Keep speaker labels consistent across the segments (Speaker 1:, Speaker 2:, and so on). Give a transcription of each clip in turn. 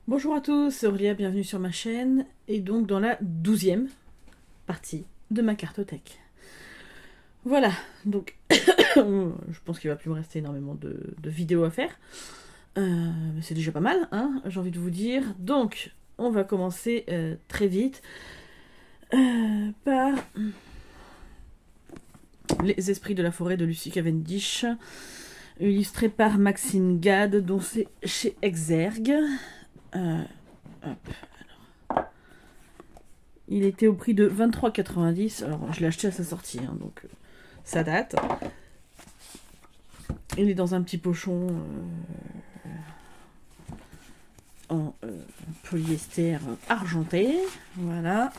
Speaker 1: Bonjour à tous, c'est Aurélia, bienvenue sur ma chaîne, et donc dans la 12e partie de ma cartothèque. Voilà, donc je pense qu'il va plus me rester énormément de vidéos à faire, mais c'est déjà pas mal, hein, j'ai envie de vous dire. Donc, on va commencer très vite par Les Esprits de la forêt de Lucie Cavendish, illustré par Maxime Gade, dont c'est chez Exergue. Hop. Il était au prix de 23,90. Alors, je l'ai acheté à sa sortie, hein, donc ça date. Il est dans un petit pochon en polyester argenté. Voilà.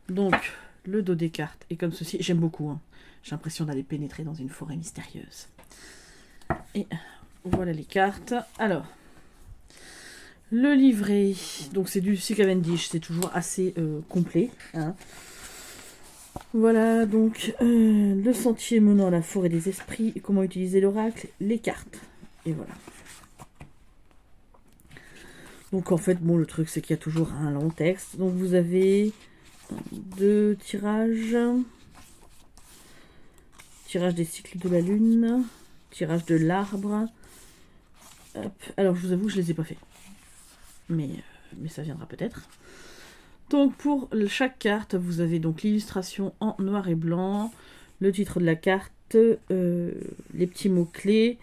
Speaker 1: Donc, le dos des cartes est comme ceci. J'aime beaucoup. Hein. J'ai l'impression d'aller pénétrer dans une forêt mystérieuse. Et voilà les cartes. Alors, le livret. Donc, c'est du C. Cavendish. C'est toujours assez complet. Hein. Voilà, donc, le sentier menant à la forêt des esprits, comment utiliser l'oracle, les cartes. Et voilà. Donc, en fait, bon, le truc, c'est qu'il y a toujours un long texte. Donc, vous avez 2 tirages. Tirage des cycles de la lune. Tirage de l'arbre. Alors, je vous avoue, je les ai pas fait. Mais ça viendra peut-être. Donc, pour chaque carte, vous avez donc l'illustration en noir et blanc, le titre de la carte, les petits mots-clés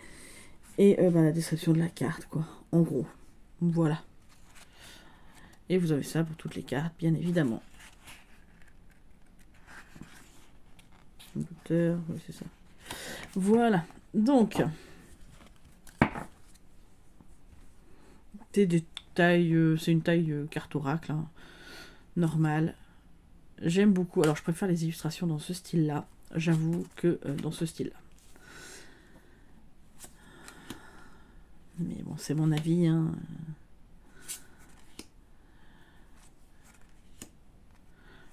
Speaker 1: et la description de la carte, quoi. En gros. Voilà. Et vous avez ça pour toutes les cartes, bien évidemment. L'auteur, oui, c'est ça. Voilà. Donc, c'est une taille carte oracle, hein, normale. J'aime beaucoup. Alors, je préfère les illustrations dans ce style-là. J'avoue que dans ce style-là. Mais bon, c'est mon avis. Hein.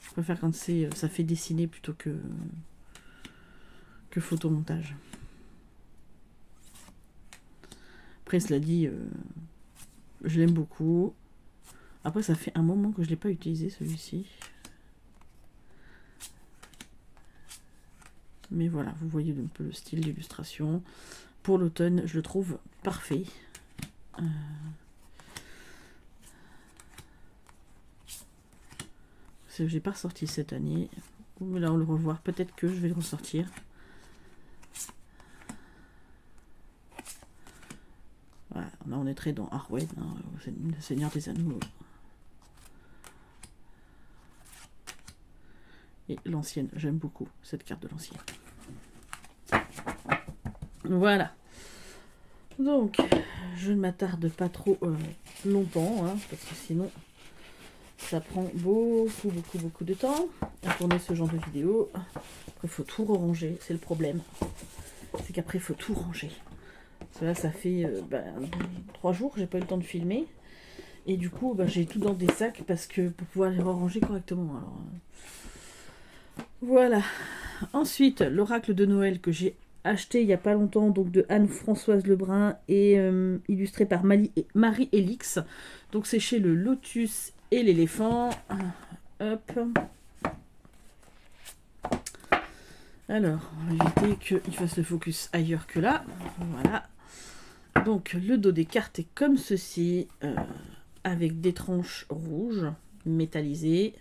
Speaker 1: Je préfère quand ça fait dessiner plutôt que photomontage. Après, cela dit, je l'aime beaucoup. Après, ça fait un moment que je ne l'ai pas utilisé, celui-ci. Mais voilà, vous voyez un peu le style d'illustration. Pour l'automne, je le trouve parfait. J'ai pas ressorti cette année. Mais là, on le revoit. Peut-être que je vais le ressortir. Voilà, là, on est très dans Arwen, hein, le Seigneur des Anneaux. Et l'ancienne, j'aime beaucoup cette carte de l'ancienne. Voilà. Donc, je ne m'attarde pas trop longtemps, hein, parce que sinon, ça prend beaucoup de temps à tourner ce genre de vidéo. Après, il faut tout ranger, c'est le problème. C'est qu'après, il faut tout ranger. Là, ça fait 3 jours que j'ai pas eu le temps de filmer. Et du coup, j'ai tout dans des sacs parce que pour pouvoir les ranger correctement. Alors, voilà. Ensuite, l'oracle de Noël que j'ai acheté il n'y a pas longtemps, donc de Anne-Françoise Lebrun et illustré par Marie Elix. Donc c'est chez le Lotus et l'éléphant. Hop. Alors, on va éviter qu'il fasse le focus ailleurs que là. Voilà. Donc le dos des cartes est comme ceci, avec des tranches rouges métallisées.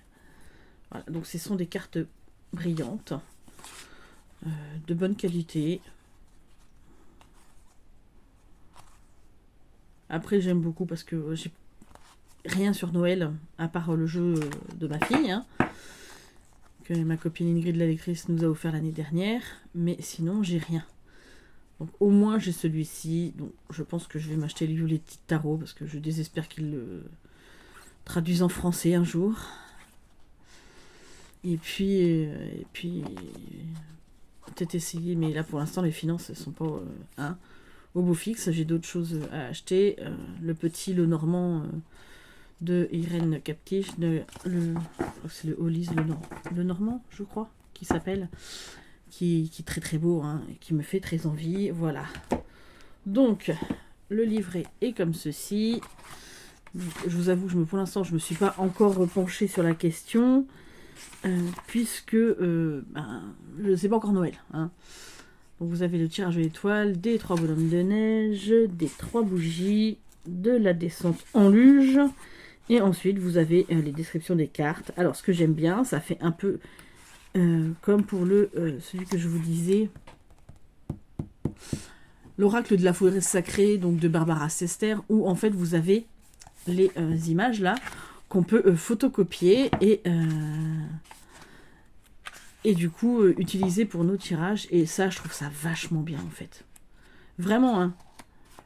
Speaker 1: Voilà. Donc ce sont des cartes brillantes, de bonne qualité. Après, j'aime beaucoup parce que j'ai rien sur Noël, à part le jeu de ma fille, hein, que ma copine Ingrid la lectrice nous a offert l'année dernière. Mais sinon, j'ai rien. Donc au moins, j'ai celui-ci. Donc je pense que je vais m'acheter le Violetti Tarot parce que je désespère qu'ils le traduisent en français un jour. Et puis peut-être essayer, mais là pour l'instant les finances ne sont pas au beau fixe. J'ai d'autres choses à acheter. Le petit, le normand de Irène Captiche, c'est le Hollis, le normand, je crois, qui s'appelle, qui est très très beau, hein, et qui me fait très envie. Voilà. Donc le livret est comme ceci. Je vous avoue, pour l'instant, je ne me suis pas encore penchée sur la question, puisque c'est pas encore Noël. Hein. Donc vous avez le tirage de l'étoile, des 3 bonhommes de neige, des 3 bougies, de la descente en luge, et ensuite vous avez les descriptions des cartes. Alors ce que j'aime bien, ça fait un peu comme pour celui que je vous disais, l'oracle de la forêt sacrée, donc de Barbara Sester, où en fait vous avez les images là qu'on peut photocopier et du coup utiliser pour nos tirages. Et ça, je trouve ça vachement bien en fait. Vraiment, hein.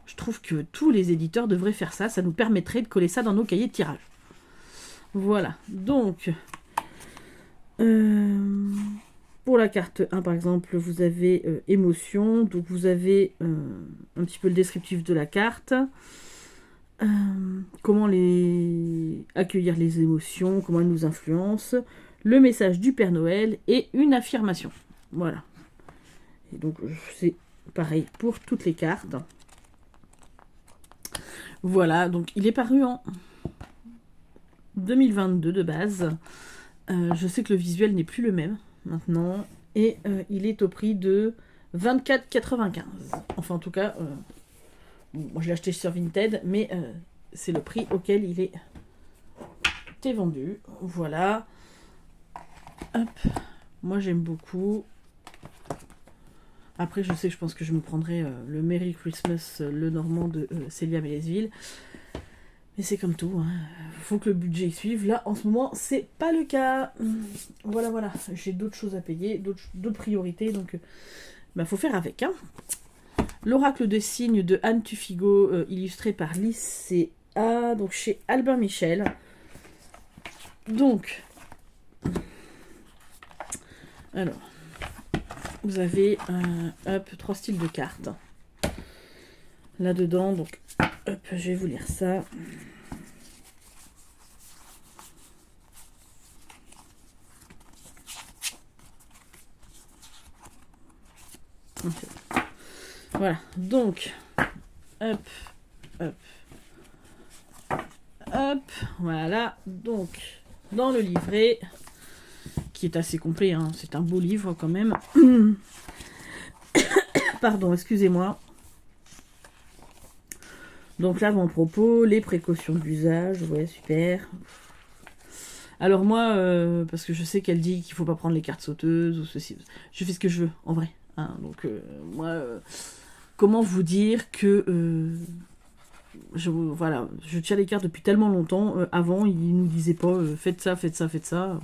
Speaker 1: Je trouve que tous les éditeurs devraient faire ça. Ça nous permettrait de coller ça dans nos cahiers de tirage. Voilà. Donc, pour la carte 1, par exemple, vous avez émotion. Donc, vous avez un petit peu le descriptif de la carte. Comment accueillir les émotions, comment elles nous influencent, le message du Père Noël et une affirmation. Voilà. Et donc, c'est pareil pour toutes les cartes. Voilà, donc il est paru en 2022 de base. Je sais que le visuel n'est plus le même maintenant. Et il est au prix de 24,95. Enfin, en tout cas, moi je l'ai acheté sur Vinted, mais c'est le prix auquel il est vendu. Voilà. Hop. Moi j'aime beaucoup. Après, je sais que je pense que je me prendrai le Merry Christmas, le Normand de Célia Mélesville. Mais c'est comme tout, hein. Faut que le budget suive. Là, en ce moment, c'est pas le cas. Voilà, voilà. J'ai d'autres choses à payer, d'autres priorités, donc faut faire avec. Hein. L'oracle de signes de Anne Tufigo, illustré par Lycéa, donc chez Albin Michel. Donc, alors, vous avez 3 styles de cartes. Là-dedans, donc, hop, je vais vous lire ça. Okay. Voilà, donc, hop, hop, hop, voilà, donc, dans le livret, qui est assez complet, hein, c'est un beau livre quand même. Pardon, excusez-moi. Donc l'avant-propos, les précautions d'usage, ouais, super. Alors moi, parce que je sais qu'elle dit qu'il faut pas prendre les cartes sauteuses ou ceci, je fais ce que je veux, en vrai. Hein, donc moi, comment vous dire que voilà, je tiens les cartes depuis tellement longtemps. Avant, ils nous disaient pas faites ça, faites ça, faites ça.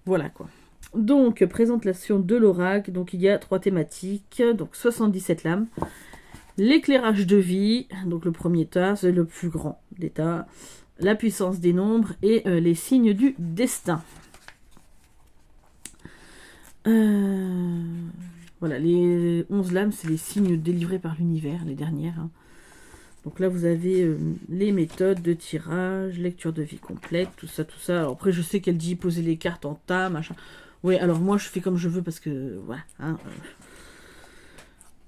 Speaker 1: Voilà quoi. Donc, présentation de l'oracle. Donc, il y a 3 thématiques. Donc, 77 lames. L'éclairage de vie. Donc, le premier tas, c'est le plus grand des tas. La puissance des nombres et les signes du destin. Voilà, les 11 lames, c'est les signes délivrés par l'univers, les dernières. Hein. Donc là, vous avez les méthodes de tirage, lecture de vie complète, tout ça, tout ça. Alors après, je sais qu'elle dit poser les cartes en tas, machin. Oui, alors moi, je fais comme je veux parce que, voilà. Hein,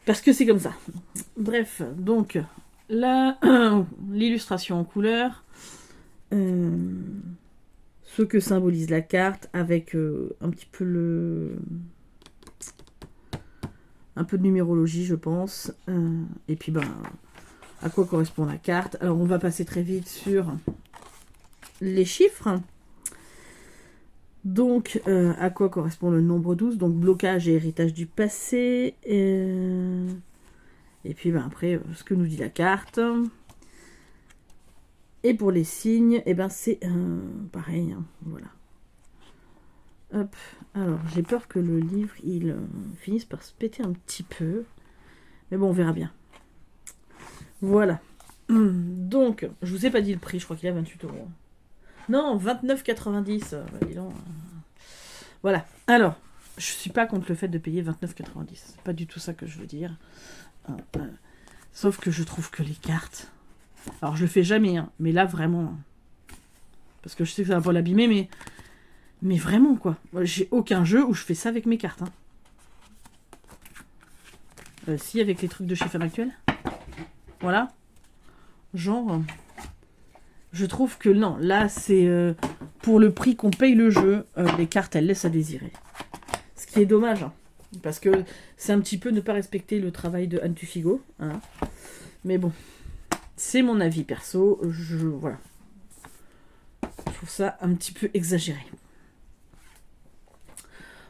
Speaker 1: parce que c'est comme ça. Bref, donc, là, l'illustration en couleur. Ce que symbolise la carte avec un petit peu un peu de numérologie, je pense. Et puis, à quoi correspond la carte. Alors, on va passer très vite sur les chiffres. Donc, à quoi correspond le nombre 12? Donc, blocage et héritage du passé. Et puis, après, ce que nous dit la carte. Et pour les signes, c'est pareil. Hein, voilà. Hop. Alors, j'ai peur que le livre, il finisse par se péter un petit peu. Mais bon, on verra bien. Voilà. Donc, je vous ai pas dit le prix, je crois qu'il est à 28 €. Non, 29,90 €. Voilà. Alors, je suis pas contre le fait de payer 29,90 €. C'est pas du tout ça que je veux dire. Sauf que je trouve que les cartes... Alors, je le fais jamais, hein, mais là, vraiment... Parce que je sais que ça va pas l'abîmer, mais vraiment, quoi. J'ai aucun jeu où je fais ça avec mes cartes. Hein. Si, avec les trucs de chez Femme Actuelle. Voilà. Genre... Je trouve que non, là, c'est pour le prix qu'on paye le jeu, les cartes, elles laissent à désirer. Ce qui est dommage, hein, parce que c'est un petit peu ne pas respecter le travail de Anne Tufigo. Hein. Mais bon, c'est mon avis perso. Voilà. Je trouve ça un petit peu exagéré.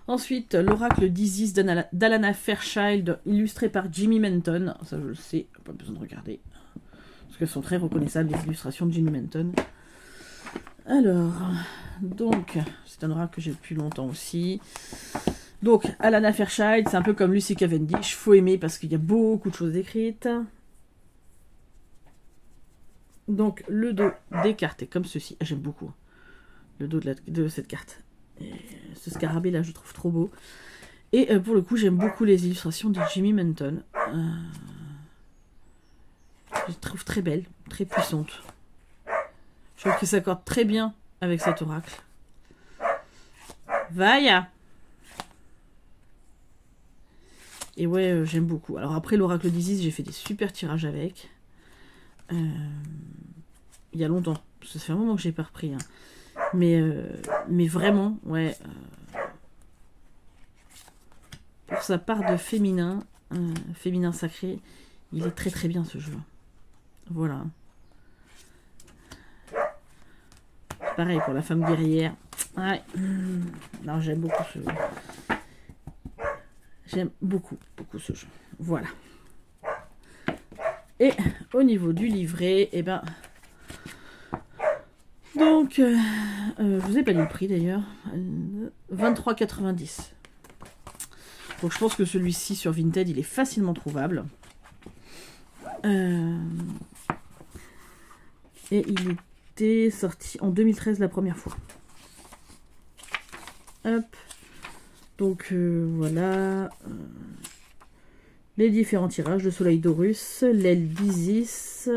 Speaker 1: Ensuite, l'oracle d'Isis d'Alana Fairchild, illustré par Jimmy Menton. Ça, je le sais, pas besoin de regarder. Parce qu'elles sont très reconnaissables, les illustrations de Jimmy Menton. Alors, donc, c'est un oracle que j'ai depuis longtemps aussi. Donc, Alana Fairchild, c'est un peu comme Lucy Cavendish. Faut aimer parce qu'il y a beaucoup de choses écrites. Donc, le dos des cartes est comme ceci. Ah, j'aime beaucoup le dos de cette carte. Et ce scarabée là, je trouve trop beau. Et pour le coup, j'aime beaucoup les illustrations de Jimmy Menton. Je les trouve très belles, très puissantes. Je trouve que ça s'accorde très bien avec cet oracle. Vaya! Et ouais, j'aime beaucoup. Alors après, l'oracle d'Isis, j'ai fait des super tirages avec. Il y a longtemps. Ça fait un moment que j'ai pas repris. Hein. Mais vraiment, ouais. Pour sa part de féminin, féminin sacré, il est très très bien ce jeu. Voilà. Pareil pour la femme guerrière. Ouais. Non, j'aime beaucoup ce jeu. J'aime beaucoup, beaucoup ce jeu. Voilà. Et au niveau du livret, eh ben... Donc, je vous ai pas dit le prix d'ailleurs. 23,90. Donc je pense que celui-ci sur Vinted, il est facilement trouvable. Et il était sorti en 2013 la première fois. Hop. Donc voilà. Les différents tirages, le soleil d'Horus, l'aile d'Isis,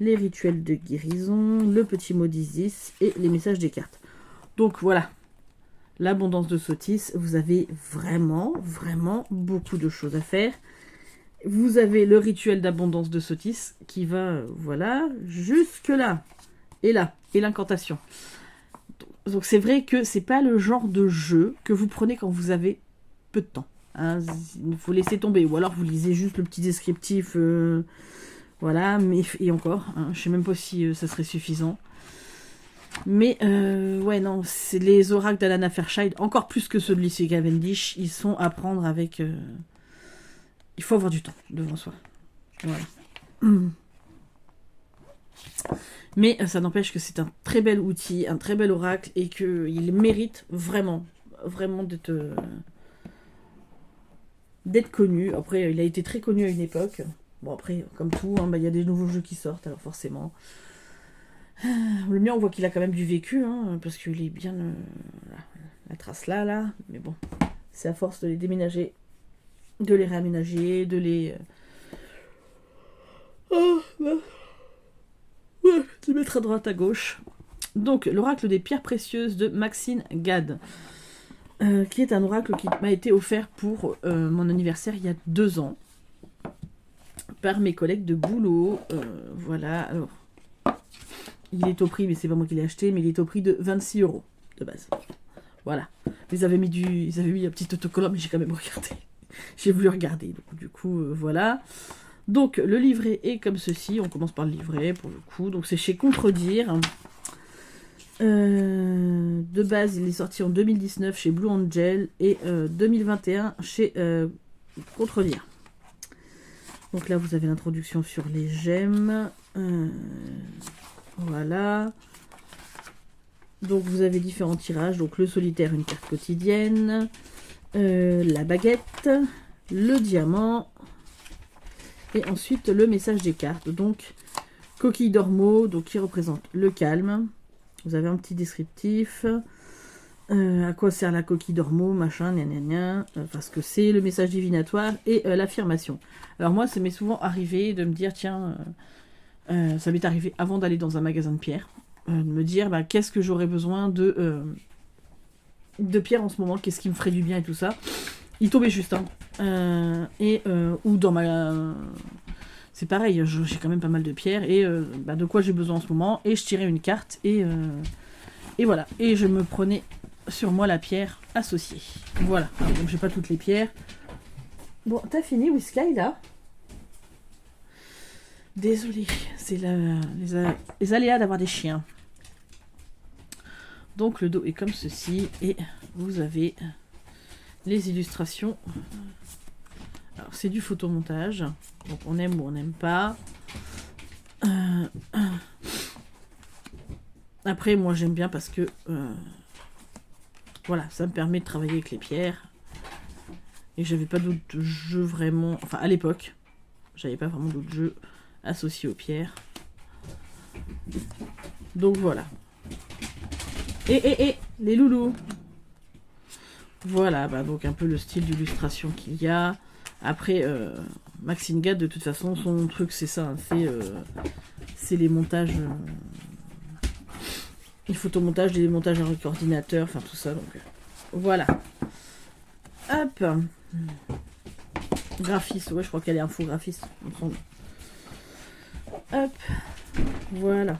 Speaker 1: les rituels de guérison, le petit mot d'Isis et les messages des cartes. Donc voilà. L'abondance de Sotis, vous avez vraiment, vraiment beaucoup de choses à faire. Vous avez le rituel d'abondance de Sotis qui va, voilà, jusque là. Et là, et l'incantation. Donc c'est vrai que c'est pas le genre de jeu que vous prenez quand vous avez peu de temps. Hein. Il faut laisser tomber. Ou alors vous lisez juste le petit descriptif. Voilà, mais et encore, hein, je sais même pas si ça serait suffisant. Mais ouais, non, c'est les oracles d'Alana Fairchild, encore plus que ceux de Lucy Cavendish, ils sont à prendre avec... Il faut avoir du temps devant soi. Voilà. Mais ça n'empêche que c'est un très bel outil, un très bel oracle, et qu'il mérite vraiment, vraiment d'être connu. Après, il a été très connu à une époque. Bon, après, comme tout, hein, y a des nouveaux jeux qui sortent, alors forcément... Le mien, on voit qu'il a quand même du vécu, hein, parce qu'il est bien la trace là, mais bon, c'est à force de les déménager, de les réaménager, de les... de mettre à droite, à gauche. Donc, l'oracle des pierres précieuses de Maxine Gad, qui est un oracle qui m'a été offert pour mon anniversaire il y a 2 ans, par mes collègues de boulot. Voilà, alors... Il est au prix, mais c'est pas moi qui l'ai acheté, mais il est au prix de 26 € de base. Voilà. Ils avaient mis un petit autocollant, mais j'ai quand même regardé. J'ai voulu regarder. Donc, du coup, voilà. Donc, le livret est comme ceci. On commence par le livret, pour le coup. Donc, c'est chez Contredire. De base, il est sorti en 2019 chez Blue Angel et 2021 chez Contredire. Donc là, vous avez l'introduction sur les gemmes. Voilà. Donc vous avez différents tirages. Donc le solitaire, une carte quotidienne. La baguette. Le diamant. Et ensuite le message des cartes. Donc coquille d'ormeau, donc qui représente le calme. Vous avez un petit descriptif. À quoi sert la coquille d'ormeau, machin, gna gna gna. Parce que c'est le message divinatoire et l'affirmation. Alors moi, ça m'est souvent arrivé de me dire, tiens... ça m'est arrivé avant d'aller dans un magasin de pierres, de me dire qu'est-ce que j'aurais besoin de pierres en ce moment, qu'est-ce qui me ferait du bien et tout ça. Il tombait juste, hein. Ou dans c'est pareil, j'ai quand même pas mal de pierres, et de quoi j'ai besoin en ce moment, et je tirais une carte, et voilà. Et je me prenais sur moi la pierre associée. Voilà, donc j'ai pas toutes les pierres. Bon, t'as fini, Whisky, là? Désolée, c'est les aléas d'avoir des chiens. Donc le dos est comme ceci, et vous avez les illustrations. Alors c'est du photomontage, donc on aime ou on n'aime pas. Après moi j'aime bien parce que voilà, ça me permet de travailler avec les pierres. Et j'avais pas d'autres jeux vraiment, enfin à l'époque, j'avais pas vraiment d'autres jeux associés aux pierres. Donc voilà. Et les loulous. Voilà, donc un peu le style d'illustration qu'il y a. Après, Maxine Gad, de toute façon, son truc c'est ça, hein, c'est les montages, les photomontages, les montages avec ordinateur, enfin tout ça, donc voilà. Hop. Graphiste, ouais, je crois qu'elle est infographiste. Hop. Voilà.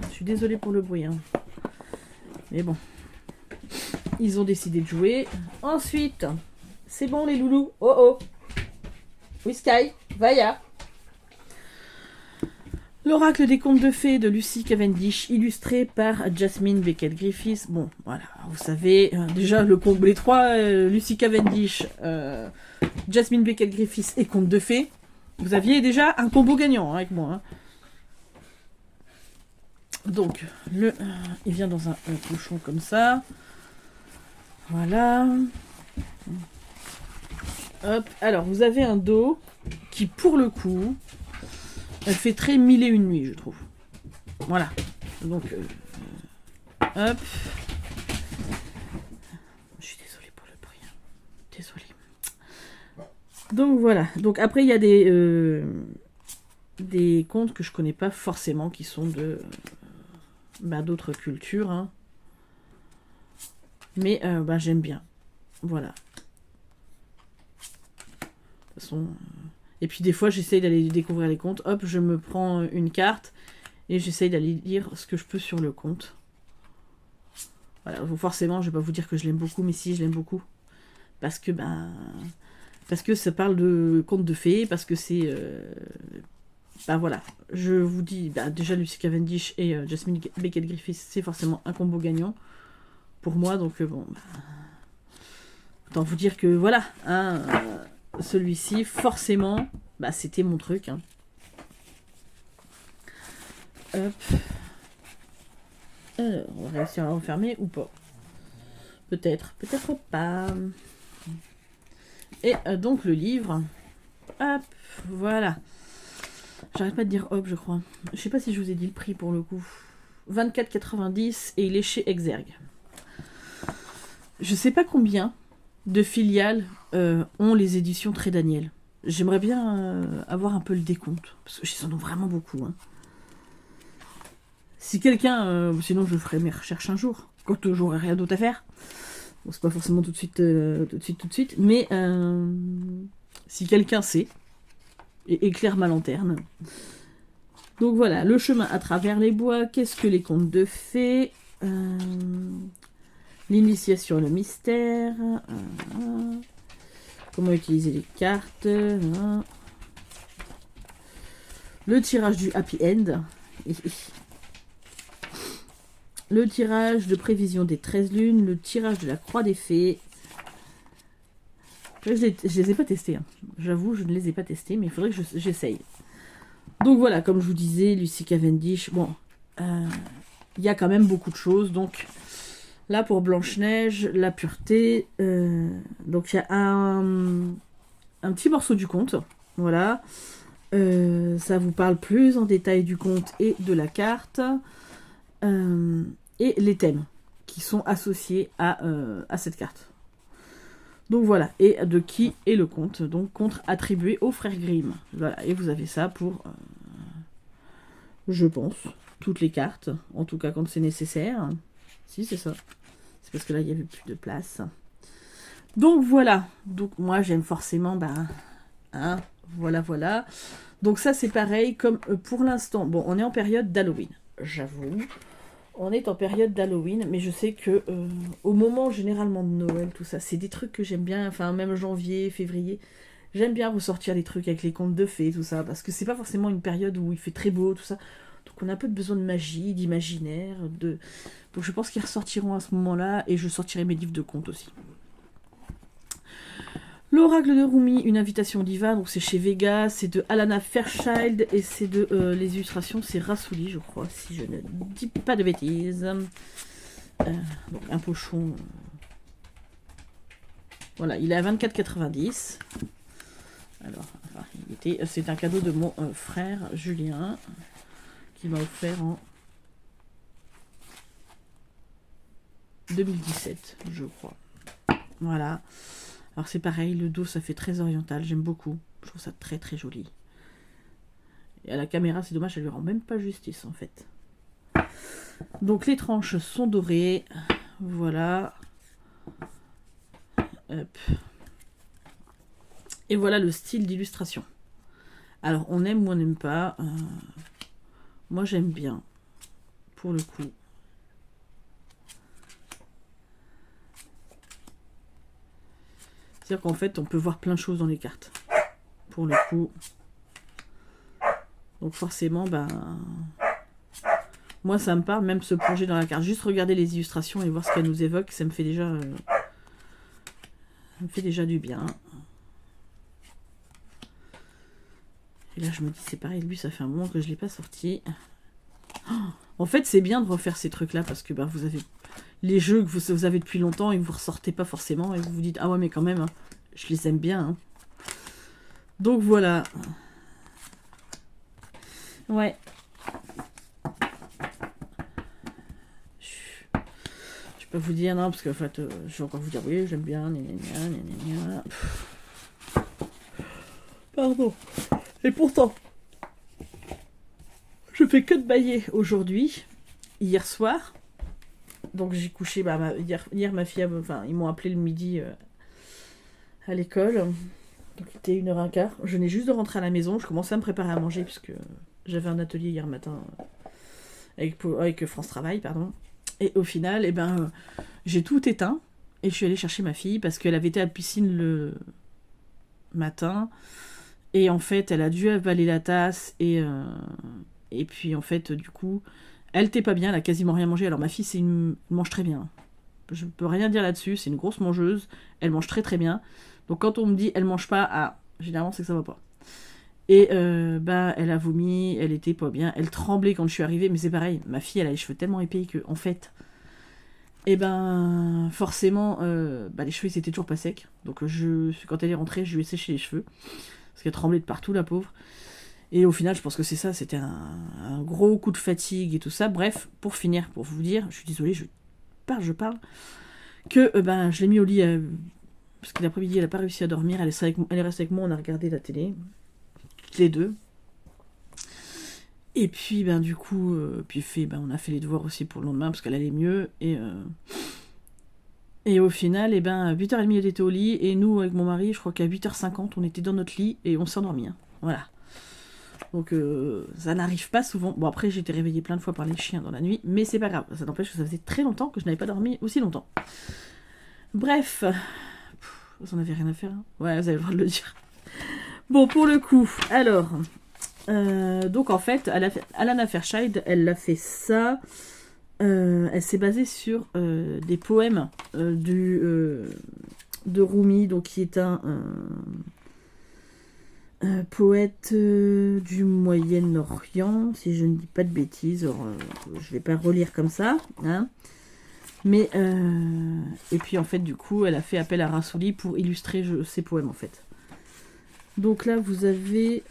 Speaker 1: Je suis désolée pour le bruit, hein. Mais bon. Ils ont décidé de jouer. Ensuite, c'est bon les loulous. Oh oh. Whisky, Vaya. L'oracle des contes de fées de Lucy Cavendish, illustré par Jasmine Beckett-Griffiths. Bon, voilà, vous savez, déjà les trois, Lucy Cavendish, Jasmine Beckett-Griffiths et contes de fées, vous aviez déjà un combo gagnant, hein, avec moi. Hein. Donc, il vient dans un pochon comme ça. Voilà. Hop, alors vous avez un dos qui, pour le coup, elle fait très 1001 nuits, je trouve. Voilà. Donc, hop. Je suis désolée pour le bruit. Désolée. Donc voilà. Donc après, il y a des contes que je connais pas forcément, qui sont de d'autres cultures. Hein. Mais j'aime bien. Voilà. De toute façon... Et puis des fois, j'essaye d'aller découvrir les contes. Hop, je me prends une carte et j'essaye d'aller lire ce que je peux sur le conte. Voilà, forcément, je vais pas vous dire que je l'aime beaucoup, mais si, je l'aime beaucoup. Parce que ça parle de contes de fées, parce que c'est... voilà, je vous dis, déjà Lucy Cavendish et Jasmine Beckett-Griffiths, c'est forcément un combo gagnant pour moi, donc autant vous dire que voilà, hein, celui-ci, forcément, c'était mon truc. Hein. Hop. Alors, on va réussir à l'enfermer ou pas. Peut-être, peut-être pas. Et donc le livre. Hop, voilà. J'arrête pas de dire hop, je crois. Je sais pas si je vous ai dit le prix pour le coup. 24,90 et il est chez Exergue. Je sais pas combien de filiales ont les éditions Très Daniel. J'aimerais bien avoir un peu le décompte, parce que j'en ai vraiment beaucoup. Hein. Si quelqu'un, sinon je ferai mes recherches un jour, quand j'aurai rien d'autre à faire. Bon, c'est pas forcément tout de suite, mais si quelqu'un sait, et éclaire ma lanterne. Donc voilà, le chemin à travers les bois, qu'est-ce que les contes de fées, l'initiation et le mystère, comment utiliser les cartes, le tirage du happy end, le tirage de prévision des 13 lunes, le tirage de la croix des fées. Je les ai pas testés, hein. J'avoue, je ne les ai pas testés, mais il faudrait que j'essaye. Donc voilà, comme je vous disais, Lucy Cavendish, bon, il y a quand même beaucoup de choses, donc... Là, pour Blanche-Neige, la pureté, donc il y a un petit morceau du conte, voilà. Ça vous parle plus en détail du conte et de la carte, et les thèmes qui sont associés à cette carte. Donc voilà, et de qui est le conte, donc conte attribué aux frères Grimm. Voilà, et vous avez ça pour, je pense, toutes les cartes, en tout cas quand c'est nécessaire. Si, c'est ça. C'est parce que là, il n'y avait plus de place. Donc voilà. Donc moi, j'aime forcément Hein, voilà, voilà. Donc ça, c'est pareil, comme pour l'instant. Bon, on est en période d'Halloween, j'avoue. On est en période d'Halloween, mais je sais que au moment généralement de Noël, tout ça, c'est des trucs que j'aime bien, enfin même janvier, février, j'aime bien ressortir des trucs avec les contes de fées, tout ça, parce que c'est pas forcément une période où il fait très beau, tout ça. Donc on a un peu besoin de magie, d'imaginaire, de... Donc je pense qu'ils ressortiront à ce moment-là, et je sortirai mes livres de contes aussi. L'oracle de Rumi, une invitation divine, donc c'est chez Vega, c'est de Alana Fairchild et c'est de les illustrations, c'est Rassouli, je crois, si je ne dis pas de bêtises. Donc un pochon. Voilà, il est à 24,90. Alors, enfin, c'est un cadeau de mon frère Julien qui m'a offert en 2017, je crois. Voilà. Alors c'est pareil, le dos ça fait très oriental, j'aime beaucoup. Je trouve ça très très joli. Et à la caméra, c'est dommage, elle lui rend même pas justice en fait. Donc les tranches sont dorées. Voilà. Hop. Et voilà le style d'illustration. Alors on aime ou on n'aime pas. Moi j'aime bien. Pour le coup. C'est-à-dire qu'en fait on peut voir plein de choses dans les cartes. Pour le coup. Donc forcément, ben... moi ça me parle, même se plonger dans la carte. Juste regarder les illustrations et voir ce qu'elle nous évoque, ça me fait déjà... ça me fait déjà du bien. Et là je me dis, c'est pareil, lui ça fait un moment que je ne l'ai pas sorti. Oh, en fait c'est bien de refaire ces trucs là parce que ben, vous avez les jeux que vous avez depuis longtemps et que vous ressortez pas forcément et vous vous dites, ah ouais mais quand même, hein, je les aime bien. Hein. Donc voilà. Ouais. Je peux vous dire non parce qu'en fait je vais encore vous dire oui j'aime bien. Pardon. Et pourtant, je fais que de bailler aujourd'hui, hier soir. Donc j'ai couché, bah, hier ma fille, enfin ils m'ont appelé le midi à l'école. Donc il était 1h15. Je venais juste de rentrer à la maison, je commençais à me préparer à manger puisque j'avais un atelier hier matin avec France Travail, pardon. Et au final, eh ben, j'ai tout éteint et je suis allée chercher ma fille parce qu'elle avait été à la piscine le matin. Et en fait, elle a dû avaler la tasse et puis en fait, du coup, elle n'était pas bien, elle a quasiment rien mangé. Alors ma fille, elle mange très bien. Je peux rien dire là-dessus, c'est une grosse mangeuse, elle mange très très bien. Donc quand on me dit elle mange pas, ah, généralement c'est que ça va pas. Et bah elle a vomi, elle était pas bien, elle tremblait quand je suis arrivée, mais c'est pareil, ma fille elle a les cheveux tellement épais que en fait, et ben forcément, bah, les cheveux ils étaient toujours pas secs. Donc quand elle est rentrée, je lui ai séché les cheveux. Parce qu'elle tremblait de partout, la pauvre. Et au final, je pense que c'est ça, c'était un gros coup de fatigue et tout ça. Bref, pour finir, pour vous dire, je suis désolée, je parle, que ben, je l'ai mis au lit, parce que l'après-midi, elle n'a pas réussi à dormir, elle est restée avec moi, on a regardé la télé, les deux. Et puis, ben, du coup, on a fait les devoirs aussi pour le lendemain, parce qu'elle allait mieux, et au final, eh ben, à 8h30, elle était au lit, et nous, avec mon mari, je crois qu'à 8h50, on était dans notre lit, et on s'est endormis. Hein. Voilà. Donc, ça n'arrive pas souvent. Bon, après, j'ai été réveillée plein de fois par les chiens dans la nuit, mais c'est pas grave. Ça n'empêche que ça faisait très longtemps que je n'avais pas dormi aussi longtemps. Bref. Vous en avez rien à faire, hein. Ouais, vous avez le droit de le dire. Bon, pour le coup, alors... donc, en fait, Alana Fairchild, elle a fait ça... elle s'est basée sur des poèmes de Rumi, donc qui est un poète du Moyen-Orient, si je ne dis pas de bêtises. Alors, je vais pas relire comme ça, hein. Mais et puis en fait, du coup, elle a fait appel à Rassouli pour illustrer ses poèmes en fait. Donc là, vous avez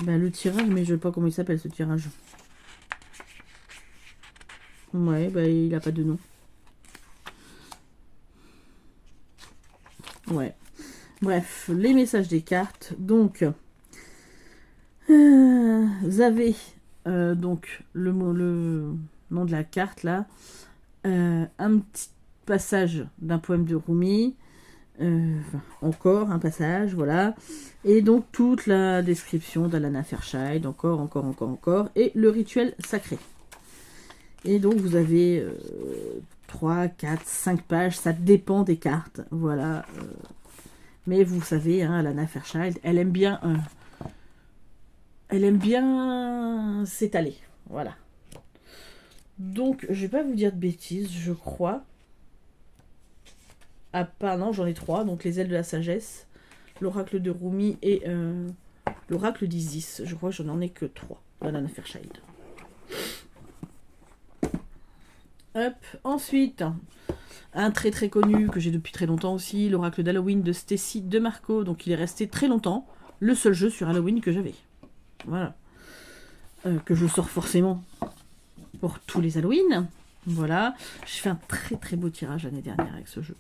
Speaker 1: le tirage, mais je ne sais pas comment il s'appelle ce tirage. Ouais, il a pas de nom. Ouais. Bref, les messages des cartes. Donc, vous avez donc le nom de la carte là. Un petit passage d'un poème de Rumi. Encore un passage, voilà. Et donc toute la description d'Alanna Fairchild, encore, et le rituel sacré. Et donc vous avez 3, 4, 5 pages, ça dépend des cartes, voilà. Mais vous savez, hein, Alanna Fairchild, elle aime bien s'étaler, voilà. Donc je vais pas vous dire de bêtises, je crois. Ah pas, non, j'en ai 3, donc les ailes de la sagesse, l'oracle de Rumi et l'oracle d'Isis. Je crois que j'en ai que 3, Alanna Fairchild. Hop, ensuite, un très très connu que j'ai depuis très longtemps aussi, l'oracle d'Halloween de Stacy DeMarco. Donc il est resté très longtemps le seul jeu sur Halloween que j'avais. Voilà. Que je sors forcément pour tous les Halloween. Voilà. J'ai fait un très très beau tirage l'année dernière avec ce jeu.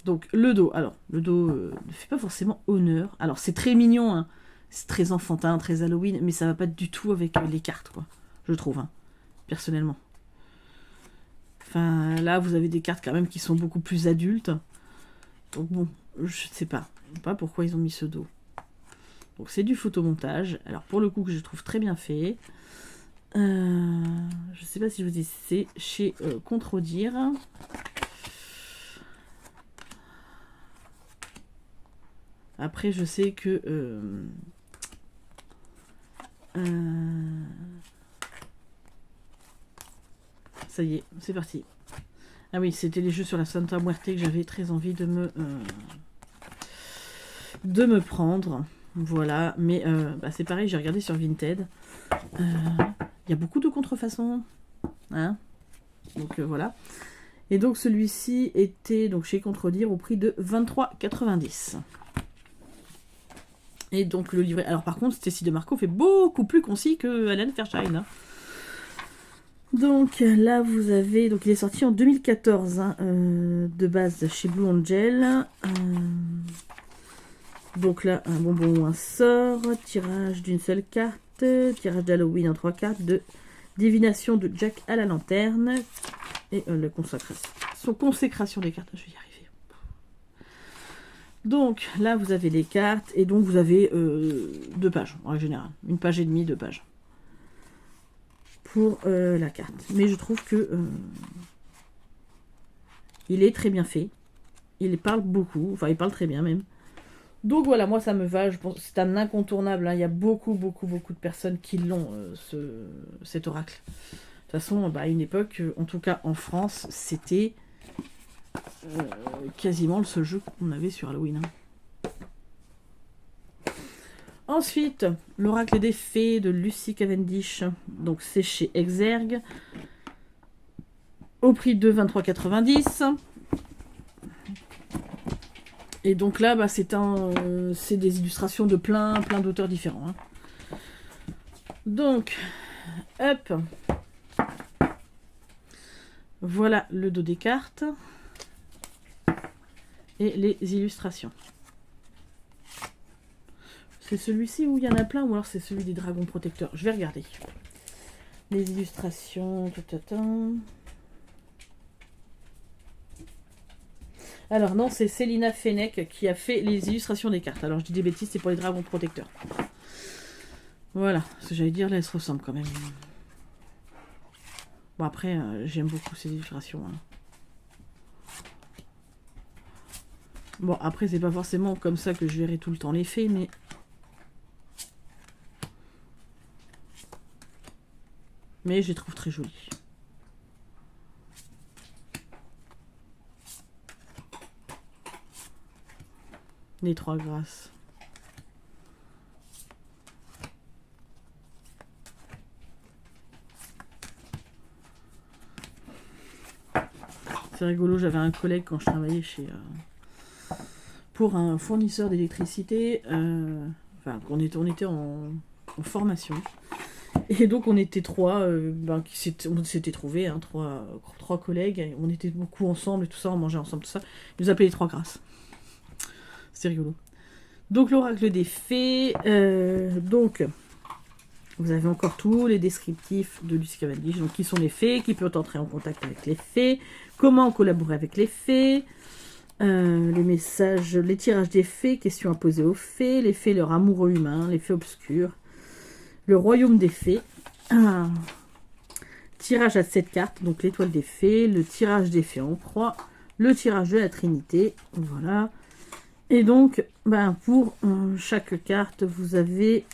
Speaker 1: Donc le dos. Alors, le dos ne fait pas forcément honneur. Alors c'est très mignon, hein. C'est très enfantin, très Halloween, mais ça va pas du tout avec les cartes, quoi. Je trouve, hein. Personnellement. Enfin, là, vous avez des cartes quand même qui sont beaucoup plus adultes. Donc bon, je sais pas. Je sais pas pourquoi ils ont mis ce dos. Donc c'est du photomontage. Alors pour le coup que je trouve très bien fait. Je sais pas si je vous dis, c'est chez Contredire. Après, je sais que... ça y est, c'est parti. Ah oui, c'était les jeux sur la Santa Muerte que j'avais très envie de me prendre. Voilà, mais c'est pareil, j'ai regardé sur Vinted. Il y a beaucoup de contrefaçons. Hein, donc voilà. Et donc celui-ci était donc chez Contredire au prix de 23,90 €. Et donc le livret... Alors par contre, Stacy DeMarco fait beaucoup plus concis que Alanna Fairchild. Hein. Donc là vous avez... Donc il est sorti en 2014, hein, de base chez Blue Angel. Donc là, un bonbon ou un sort, tirage d'une seule carte, tirage d'Halloween en 3 cartes, de divination de Jack à la lanterne, et la consécration des cartes, je vais y arriver. Donc là vous avez les cartes, et donc vous avez 2 pages en général, 1 page et demie, 2 pages pour la carte. Mais je trouve que il est très bien fait, il parle beaucoup, enfin il parle très bien même. Donc voilà, moi ça me va, je pense que c'est un incontournable, hein. Il y a beaucoup de personnes qui l'ont, cet oracle. De toute façon, à une époque, en tout cas en France, c'était quasiment le seul jeu qu'on avait sur Halloween. Hein. Ensuite, l'oracle des fées de Lucy Cavendish, donc c'est chez Exergue, au prix de 23,90 €. Et donc là, c'est des illustrations de plein d'auteurs différents. Hein. Donc, hop. Voilà le dos des cartes. Et les illustrations. C'est celui-ci où il y en a plein, ou alors c'est celui des dragons protecteurs. Je vais regarder. Les illustrations... Alors non, c'est Célina Fennec qui a fait les illustrations des cartes. Alors je dis des bêtises, c'est pour les dragons protecteurs. Voilà, ce que j'allais dire, là, elles se ressemblent quand même. Bon après, j'aime beaucoup ces illustrations. Hein. Bon après, c'est pas forcément comme ça que je verrai tout le temps les fées, mais... je les trouve très jolies. Les 3 grâces. C'est rigolo, j'avais un collègue quand je travaillais pour un fournisseur d'électricité. On était en formation. Et donc on était 3, on s'était trouvés, hein, 3 collègues. On était beaucoup ensemble et tout ça, on mangeait ensemble, tout ça. Ils nous appelaient les 3 grâces. C'est rigolo. Donc l'oracle des fées, donc Vous avez encore tous les descriptifs de Lucie Cavendish. Donc, qui sont les fées, qui peut entrer en contact avec les fées, comment collaborer avec les fées, les messages, les tirages des fées, questions à poser aux fées, les fées, leur amoureux humain, les fées obscures, le royaume des fées, tirage à 7 cartes, donc l'étoile des fées, le tirage des fées en proie, le tirage de la Trinité, voilà. Et donc, pour chaque carte, vous avez...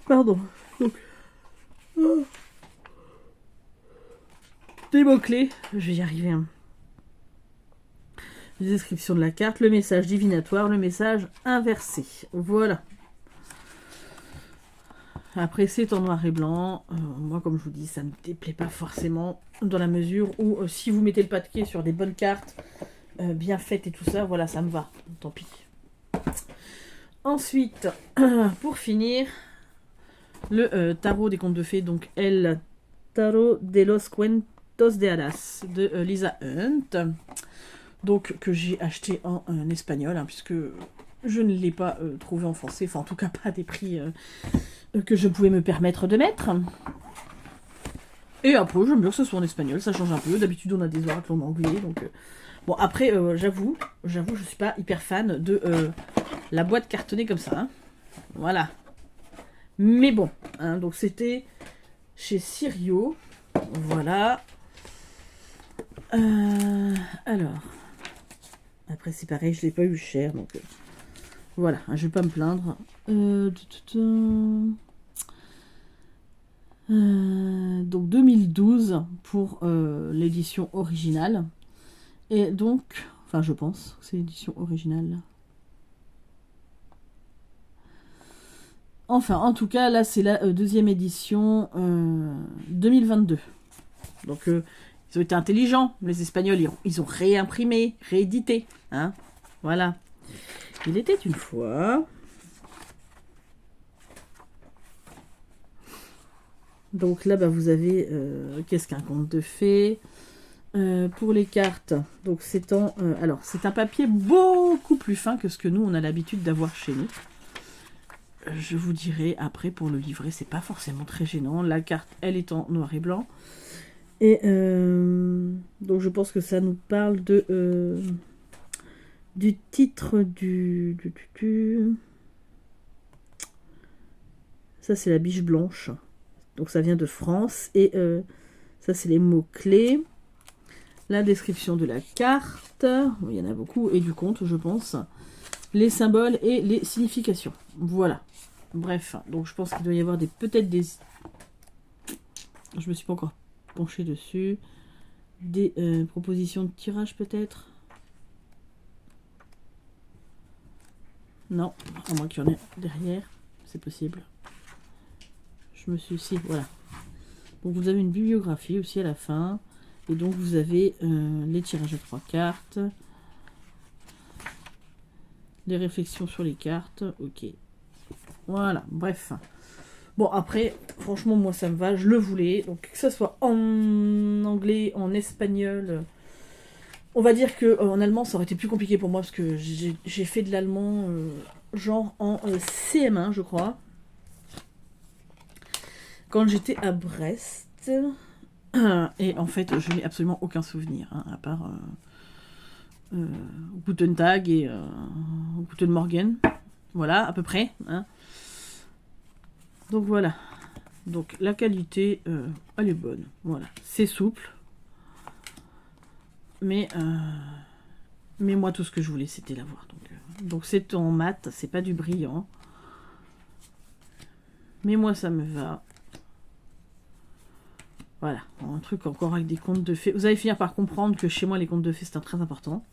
Speaker 1: Pardon. Donc, des mots-clés, je vais y arriver. La description de la carte, le message divinatoire, le message inversé. Voilà. Après, c'est en noir et blanc. Moi, comme je vous dis, ça ne me déplaît pas forcément, dans la mesure où si vous mettez le paquet sur des bonnes cartes, bien faites et tout ça, voilà, ça me va. Tant pis. Ensuite, pour finir, le tarot des contes de fées, donc El Tarot de los Cuentos de Hadas de Lisa Hunt. Donc, que j'ai acheté en espagnol, hein, puisque je ne l'ai pas trouvé en français, enfin en tout cas pas à des prix que je pouvais me permettre de mettre. Et après, j'aime bien que ce soit en espagnol, ça change un peu. D'habitude, on a des oracles en anglais, donc... Bon, après, j'avoue, je suis pas hyper fan de la boîte cartonnée comme ça. Hein. Voilà. Mais bon, hein, donc c'était chez Sirio. Voilà. Alors... Après, c'est pareil, je l'ai pas eu cher, donc voilà, je vais pas me plaindre. Donc 2012 pour l'édition originale. Et donc, enfin, je pense que c'est l'édition originale. Enfin, en tout cas, là, c'est la deuxième édition 2022. Donc, ils ont été intelligents, les Espagnols, ils ont réimprimé, réédité. Hein, voilà. Il était une fois. Donc là, vous avez qu'est-ce qu'un conte de fées. Pour les cartes, donc c'est alors c'est un papier beaucoup plus fin que ce que nous on a l'habitude d'avoir chez nous. Je vous dirai après pour le livret, c'est pas forcément très gênant. La carte, elle est en noir et blanc. Et donc je pense que ça nous parle de du titre du ça c'est la biche blanche. Donc ça vient de France et ça c'est les mots clés. La description de la carte, il y en a beaucoup, et du conte, je pense. Les symboles et les significations. Voilà. Bref, donc je pense qu'il doit y avoir peut-être des... Je me suis pas encore penchée dessus. Des propositions de tirage, peut-être. Non, à moins qu'il y en ait derrière. C'est possible. Je me suis... Si, voilà. Donc vous avez une bibliographie aussi à la fin. Et donc vous avez les tirages à 3 cartes, les réflexions sur les cartes, ok. Voilà, bref. Bon après, franchement moi ça me va, je le voulais. Donc que ça soit en anglais, en espagnol, on va dire que en allemand ça aurait été plus compliqué pour moi parce que j'ai fait de l'allemand genre en CM1 je crois. Quand j'étais à Brest. Et en fait, je n'ai absolument aucun souvenir, hein, à part Guten Tag et Guten Morgen. Voilà, à peu près. Hein. Donc voilà. Donc la qualité, elle est bonne. Voilà, c'est souple. Mais moi, tout ce que je voulais, c'était l'avoir. Donc c'est en mat, c'est pas du brillant. Mais moi, ça me va. Voilà, un truc encore avec des contes de fées. Vous allez finir par comprendre que chez moi, les contes de fées, c'est très important.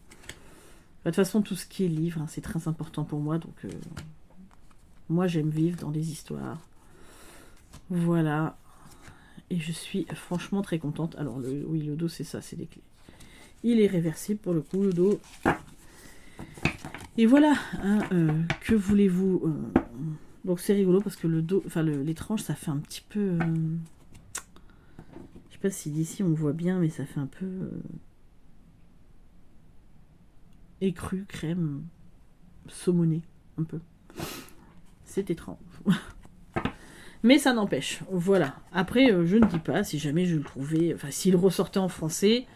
Speaker 1: De toute façon, tout ce qui est livre, hein, c'est très important pour moi. Donc, moi, j'aime vivre dans des histoires. Voilà. Et je suis franchement très contente. Alors, oui, le dos, c'est ça, c'est des clés. Il est réversible pour le coup, le dos. Et voilà, hein, que voulez-vous donc, c'est rigolo parce que le dos, enfin, les tranches, ça fait un petit peu... Je sais pas si d'ici on voit bien, mais ça fait un peu écru, crème, saumonné, un peu. C'est étrange. Mais ça n'empêche, voilà. Après, je ne dis pas, si jamais je le trouvais, enfin, s'il ressortait en français,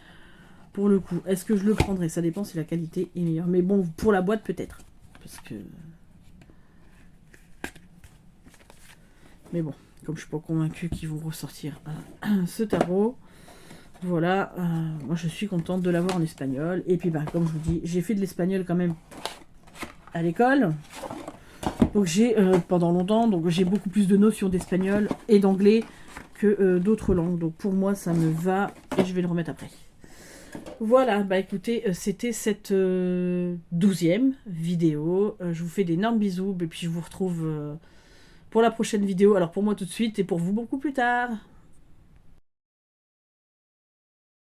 Speaker 1: pour le coup, est-ce que je le prendrais? Ça dépend si la qualité est meilleure. Mais bon, pour la boîte, peut-être. Parce que... Mais bon, comme je suis pas convaincue qu'ils vont ressortir ce tarot, voilà, moi je suis contente de l'avoir en espagnol. Et puis, bah, comme je vous dis, j'ai fait de l'espagnol quand même à l'école. Donc j'ai, pendant longtemps, donc j'ai beaucoup plus de notions d'espagnol et d'anglais que d'autres langues. Donc pour moi, ça me va et je vais le remettre après. Voilà, bah écoutez, c'était cette 12e vidéo. Je vous fais d'énormes bisous et puis je vous retrouve pour la prochaine vidéo. Alors pour moi tout de suite et pour vous beaucoup plus tard.